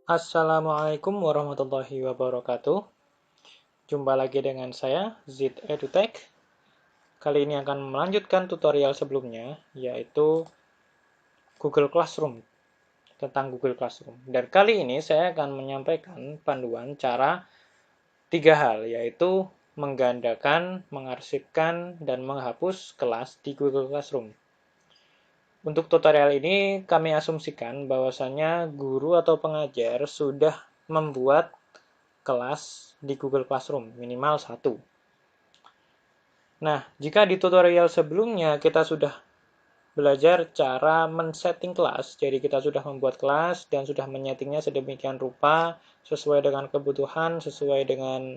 Assalamualaikum warahmatullahi wabarakatuh. Jumpa lagi dengan saya, Zid EduTech. Kali ini akan melanjutkan tutorial sebelumnya, yaitu Google Classroom, tentang Google Classroom. Dan kali ini saya akan menyampaikan panduan cara tiga hal, yaitu menggandakan, mengarsipkan, dan menghapus kelas di Google Classroom. Untuk tutorial ini, kami asumsikan bahwasannya guru atau pengajar sudah membuat kelas di Google Classroom, minimal satu. Nah, jika di tutorial sebelumnya kita sudah belajar cara men-setting kelas, jadi kita sudah membuat kelas dan sudah menyetingnya sedemikian rupa, sesuai dengan kebutuhan, sesuai dengan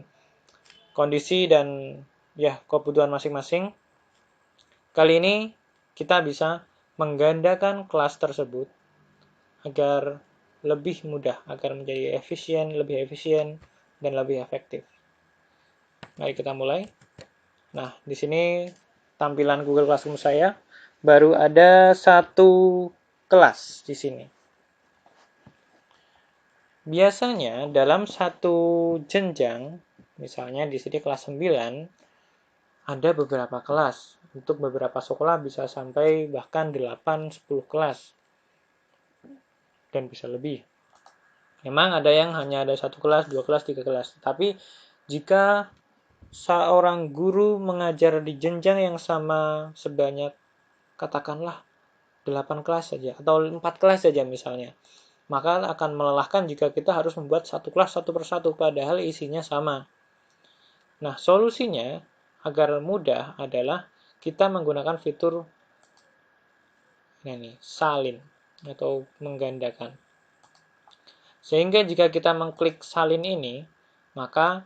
kondisi dan ya kebutuhan masing-masing. Kali ini kita bisa menggandakan kelas tersebut agar lebih mudah, agar menjadi lebih efisien, dan lebih efektif. Mari kita mulai. Nah, di sini tampilan Google Classroom saya baru ada satu kelas di sini. Biasanya dalam satu jenjang, misalnya di sini kelas 9, ada beberapa kelas. Untuk beberapa sekolah bisa sampai bahkan 8-10 kelas dan bisa lebih. Memang ada yang hanya ada satu kelas, dua kelas, tiga kelas. Tapi jika seorang guru mengajar di jenjang yang sama sebanyak katakanlah 8 kelas saja atau 4 kelas saja misalnya, maka akan melelahkan jika kita harus membuat satu kelas satu persatu padahal isinya sama. Nah, solusinya agar mudah adalah kita menggunakan fitur ini, salin atau menggandakan. Sehingga jika kita mengklik salin ini, maka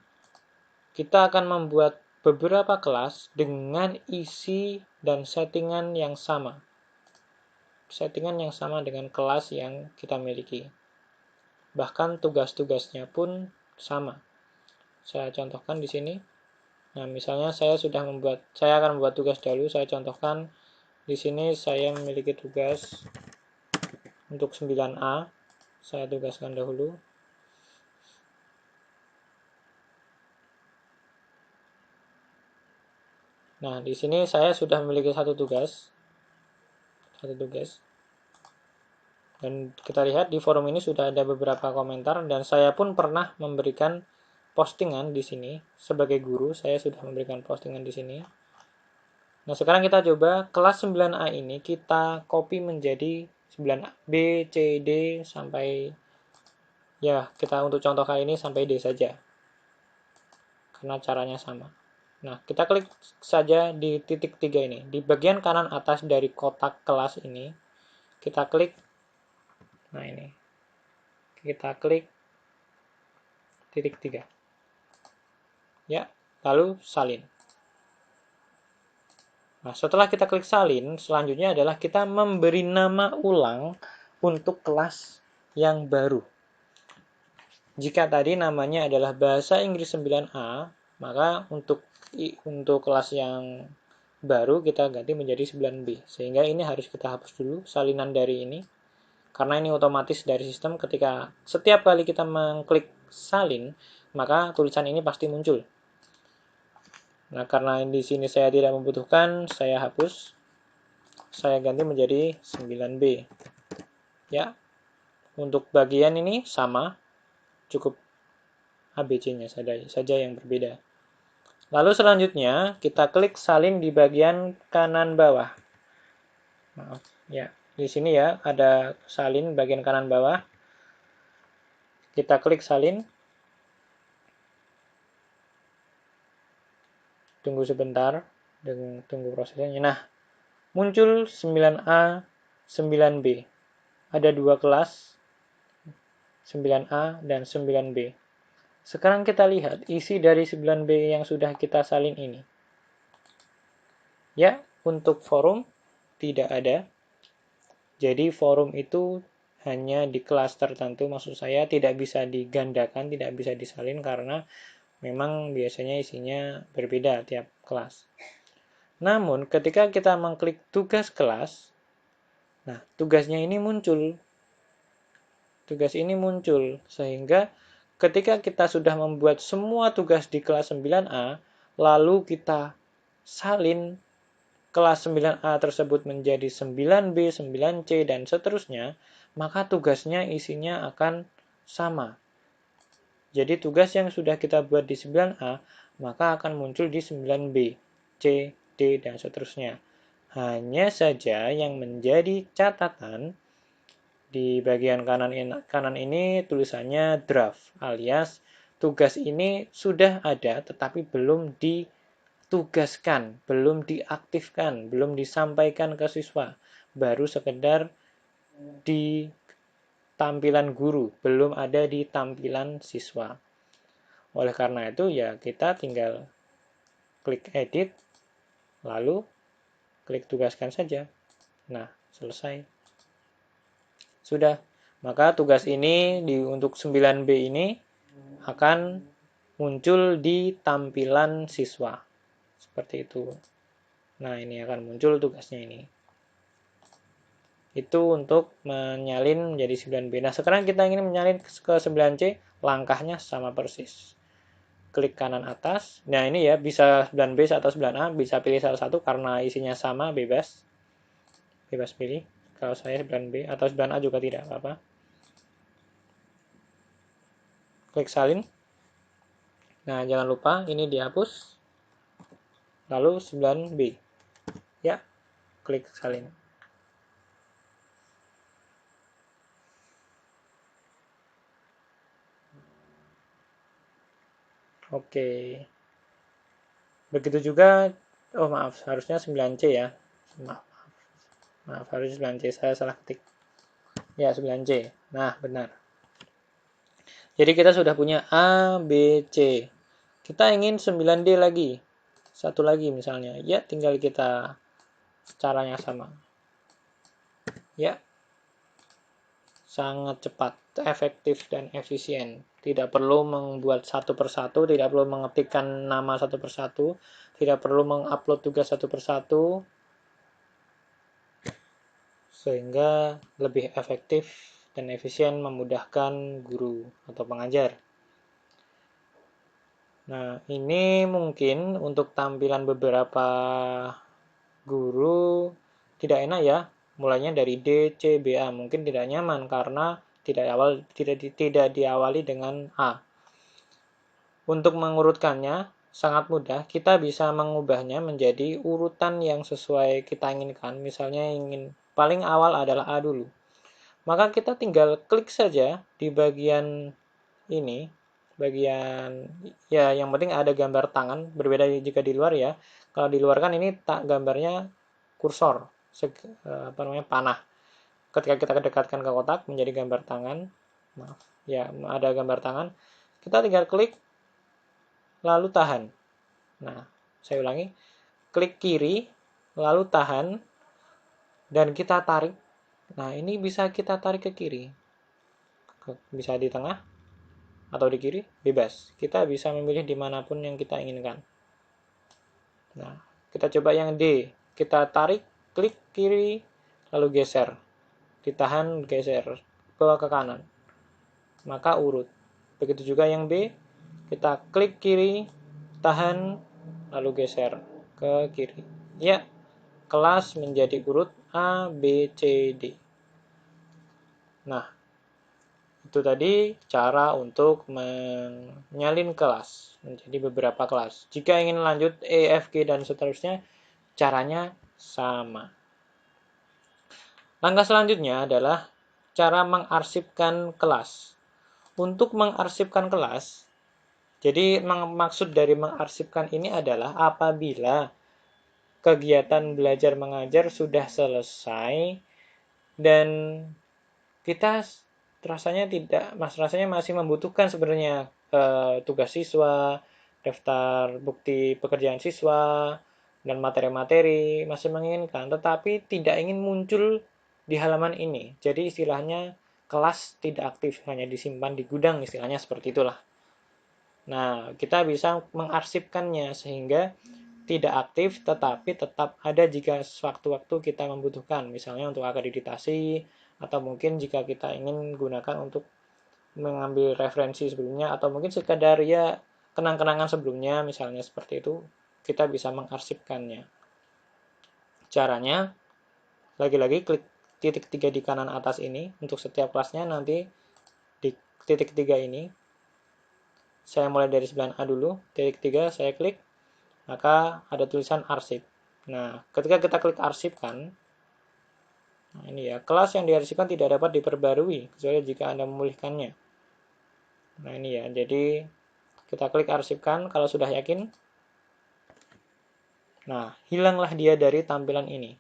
kita akan membuat beberapa kelas dengan isi dan settingan yang sama. Settingan yang sama dengan kelas yang kita miliki. Bahkan tugas-tugasnya pun sama. Saya contohkan di sini. Nah, misalnya saya akan membuat tugas dahulu. Saya contohkan di sini saya memiliki tugas untuk 9A. Saya tugaskan dahulu. Nah, di sini saya sudah memiliki satu tugas. Dan kita lihat di forum ini sudah ada beberapa komentar dan saya pun pernah memberikan postingan di sini sebagai guru. Saya sudah memberikan postingan di sini. Nah, sekarang kita coba kelas 9A ini kita copy menjadi 9A, B, C, D sampai ya kita untuk contoh kali ini sampai D saja. Karena caranya sama. Nah, kita klik saja di titik 3 ini. Di bagian kanan atas dari kotak kelas ini, kita klik. Nah, ini. Kita klik titik 3. Ya, lalu salin. Nah, setelah kita klik salin, selanjutnya adalah kita memberi nama ulang untuk kelas yang baru. Jika tadi namanya adalah Bahasa Inggris 9A, maka untuk kelas yang baru kita ganti menjadi 9B. Sehingga ini harus kita hapus dulu salinan dari ini. Karena ini otomatis dari sistem ketika setiap kali kita mengklik salin, maka tulisan ini pasti muncul. Nah, karena di sini saya tidak membutuhkan, saya hapus. Saya ganti menjadi 9B. Ya. Untuk bagian ini sama, cukup ABC-nya saja yang berbeda. Lalu selanjutnya kita klik salin di bagian kanan bawah. Maaf, ya. Di sini ya ada salin bagian kanan bawah. Kita klik salin. Tunggu sebentar, tunggu prosesnya. Nah, muncul 9A, 9B. Ada dua kelas, 9A dan 9B. Sekarang kita lihat isi dari 9B yang sudah kita salin ini. Ya, untuk forum tidak ada. Jadi forum itu hanya di kelas tertentu, maksud saya tidak bisa digandakan, tidak bisa disalin karena memang biasanya isinya berbeda tiap kelas. Namun ketika kita mengklik tugas kelas, nah tugasnya ini muncul. tugas ini muncul. Sehingga ketika kita sudah membuat semua tugas di kelas 9A, lalu kita salin kelas 9A tersebut menjadi 9B, 9C, dan seterusnya, maka tugasnya isinya akan sama. Jadi tugas yang sudah kita buat di 9A, maka akan muncul di 9B, C, D, dan seterusnya. Hanya saja yang menjadi catatan, di bagian kanan ini tulisannya draft, alias tugas ini sudah ada tetapi belum ditugaskan, belum diaktifkan, belum disampaikan ke siswa. Baru sekedar di tampilan guru, belum ada di tampilan siswa. Oleh karena itu ya kita tinggal klik edit, lalu klik tugaskan saja. Nah, selesai. Sudah. Maka tugas ini untuk 9B ini akan muncul di tampilan siswa. Seperti itu. Nah, ini akan muncul tugasnya ini. Itu untuk menyalin menjadi 9B. Nah, sekarang kita ingin menyalin ke 9C, langkahnya sama persis. Klik kanan atas. Nah, ini ya, bisa 9B atau 9A, bisa pilih salah satu karena isinya sama, bebas. Bebas pilih. Kalau saya 9B atau 9A juga tidak apa-apa. Klik salin. Nah, jangan lupa ini dihapus. Lalu 9B. Ya, klik salin. Oke. Begitu juga, oh maaf, harusnya 9C ya. Maaf, harusnya 9C, saya salah ketik. Ya, 9C. Nah, benar. Jadi kita sudah punya A, B, C. Kita ingin 9D lagi. Satu lagi misalnya. Ya, tinggal kita caranya sama. Ya, sangat cepat, efektif, dan efisien. Tidak perlu membuat satu persatu, tidak perlu mengetikkan nama satu persatu, tidak perlu mengupload tugas satu persatu, sehingga lebih efektif dan efisien memudahkan guru atau pengajar. Nah, ini mungkin untuk tampilan beberapa guru tidak enak ya, mulainya dari D, C, B, A. Mungkin tidak nyaman karena tidak diawali dengan A. Untuk mengurutkannya sangat mudah, kita bisa mengubahnya menjadi urutan yang sesuai kita inginkan. Misalnya ingin paling awal adalah A dulu. Maka kita tinggal klik saja di bagian ini, bagian ya yang penting ada gambar tangan, berbeda jika di luar ya. Kalau di luar kan ini gambarnya kursor, panah. Ketika kita dekatkan ke kotak menjadi gambar tangan, maaf, ya ada gambar tangan. Kita tinggal klik lalu tahan. Nah, saya ulangi. Klik kiri, lalu tahan, dan kita tarik. Nah, ini bisa kita tarik ke kiri. Bisa di tengah, atau di kiri, bebas. Kita bisa memilih dimanapun yang kita inginkan. Nah, kita coba yang D. Kita tarik, klik kiri, lalu geser. Ditahan, geser. Bawa ke kanan. Maka urut. Begitu juga yang B. Kita klik kiri, tahan, lalu geser ke kiri. Ya, kelas menjadi urut A, B, C, D. Nah, itu tadi cara untuk menyalin kelas menjadi beberapa kelas. Jika ingin lanjut E, F, G, dan seterusnya, caranya sama. Langkah selanjutnya adalah cara mengarsipkan kelas. Untuk mengarsipkan kelas, jadi maksud dari mengarsipkan ini adalah apabila kegiatan belajar mengajar sudah selesai dan kita rasanya masih membutuhkan sebenarnya tugas siswa, daftar bukti pekerjaan siswa, dan materi-materi masih menginginkan, tetapi tidak ingin muncul di halaman ini. Jadi istilahnya kelas tidak aktif, hanya disimpan di gudang, istilahnya seperti itulah. Nah, kita bisa mengarsipkannya sehingga tidak aktif tetapi tetap ada jika sewaktu-waktu kita membutuhkan, misalnya untuk akreditasi atau mungkin jika kita ingin gunakan untuk mengambil referensi sebelumnya, atau mungkin sekadar ya kenang-kenangan sebelumnya, misalnya seperti itu, kita bisa mengarsipkannya. Caranya, lagi-lagi klik titik 3 di kanan atas ini, untuk setiap kelasnya nanti di titik 3 ini, saya mulai dari 9A dulu, titik 3 saya klik, maka ada tulisan arsip. Nah, ketika kita klik arsipkan, nah ini ya, kelas yang diarsipkan tidak dapat diperbarui, kecuali jika Anda memulihkannya. Nah ini ya, jadi kita klik arsipkan kalau sudah yakin. Nah, hilanglah dia dari tampilan ini.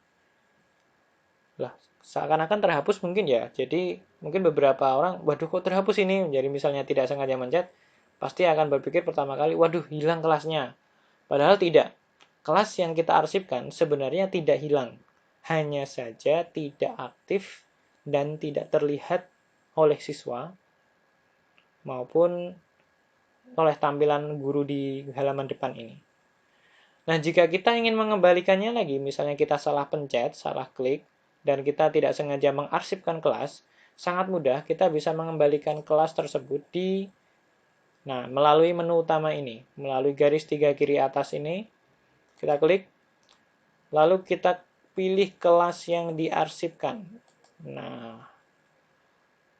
Lah, seakan-akan terhapus mungkin ya. Jadi, mungkin beberapa orang, waduh kok terhapus ini? Jadi misalnya tidak sengaja mencet, pasti akan berpikir pertama kali, waduh hilang kelasnya. Padahal tidak. Kelas yang kita arsipkan sebenarnya tidak hilang. Hanya saja tidak aktif dan tidak terlihat oleh siswa maupun oleh tampilan guru di halaman depan ini. Nah, jika kita ingin mengembalikannya lagi, misalnya kita salah pencet, salah klik, dan kita tidak sengaja mengarsipkan kelas, sangat mudah kita bisa mengembalikan kelas tersebut melalui menu utama ini, melalui garis 3 kiri atas ini, kita klik, lalu kita pilih kelas yang diarsipkan. Nah,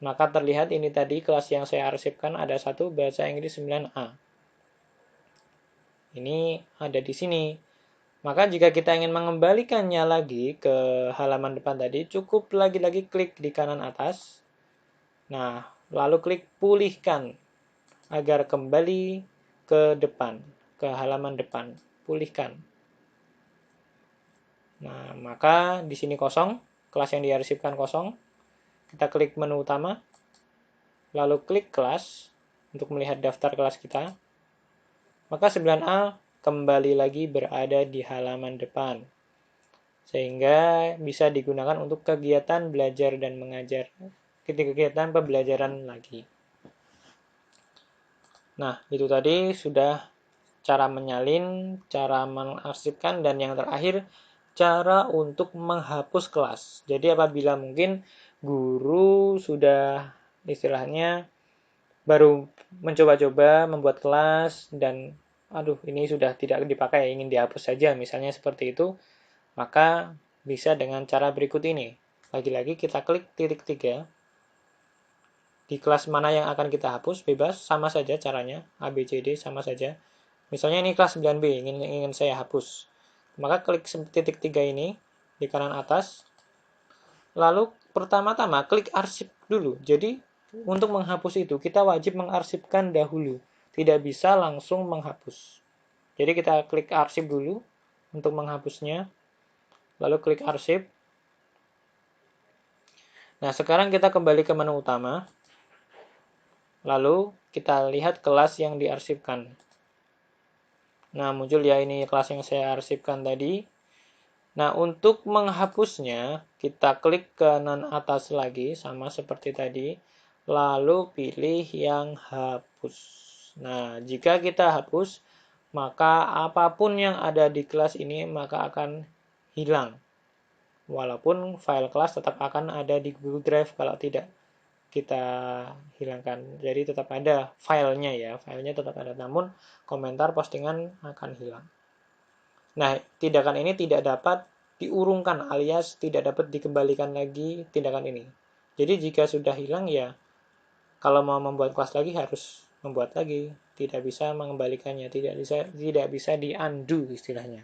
maka terlihat ini tadi kelas yang saya arsipkan ada satu bahasa Inggris 9A. Ini ada di sini. Maka jika kita ingin mengembalikannya lagi ke halaman depan tadi, cukup lagi-lagi klik di kanan atas. Nah, lalu klik pulihkan agar kembali ke depan, ke halaman depan. Pulihkan. Nah, maka di sini kosong, kelas yang diarsipkan kosong. Kita klik menu utama, lalu klik kelas untuk melihat daftar kelas kita. Maka 9A kembali lagi berada di halaman depan. Sehingga bisa digunakan untuk kegiatan belajar dan mengajar, kegiatan pembelajaran lagi. Nah, itu tadi sudah cara menyalin, cara mengarsipkan, dan yang terakhir, cara untuk menghapus kelas. Jadi apabila mungkin guru sudah istilahnya baru mencoba-coba membuat kelas dan aduh ini sudah tidak dipakai, ingin dihapus saja, misalnya seperti itu, maka bisa dengan cara berikut ini. Lagi-lagi kita klik titik 3. Di kelas mana yang akan kita hapus, bebas, sama saja caranya, A, B, C, D, sama saja. Misalnya ini kelas 9B, ingin saya hapus. Maka klik titik 3 ini di kanan atas. Lalu pertama-tama klik arsip dulu. Jadi untuk menghapus itu kita wajib mengarsipkan dahulu. Tidak bisa langsung menghapus. Jadi kita klik arsip dulu untuk menghapusnya. Lalu klik arsip. Nah, sekarang kita kembali ke menu utama. Lalu kita lihat kelas yang diarsipkan. Nah, muncul ya ini kelas yang saya arsipkan tadi. Nah, untuk menghapusnya, kita klik kanan atas lagi, sama seperti tadi. Lalu pilih yang hapus. Nah, jika kita hapus, maka apapun yang ada di kelas ini maka akan hilang. Walaupun file kelas tetap akan ada di Google Drive kalau tidak kita hilangkan. Jadi tetap ada filenya ya, filenya tetap ada, namun komentar postingan akan hilang. Nah, tindakan ini tidak dapat diurungkan alias tidak dapat dikembalikan lagi tindakan ini. Jadi jika sudah hilang ya, kalau mau membuat kelas lagi harus membuat lagi, tidak bisa mengembalikannya, tidak bisa di-undo istilahnya.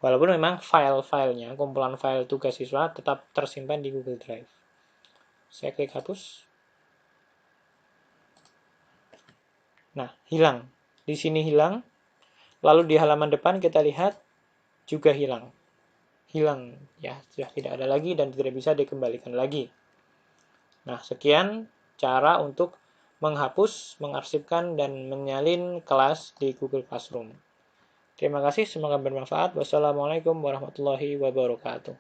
Walaupun memang file-filenya, kumpulan file tugas siswa tetap tersimpan di Google Drive. Saya klik hapus. Nah, hilang. Di sini hilang. Lalu di halaman depan kita lihat juga hilang. Hilang ya, sudah tidak ada lagi dan tidak bisa dikembalikan lagi. Nah, sekian cara untuk menghapus, mengarsipkan, dan menyalin kelas di Google Classroom. Terima kasih, semoga bermanfaat. Wassalamualaikum warahmatullahi wabarakatuh.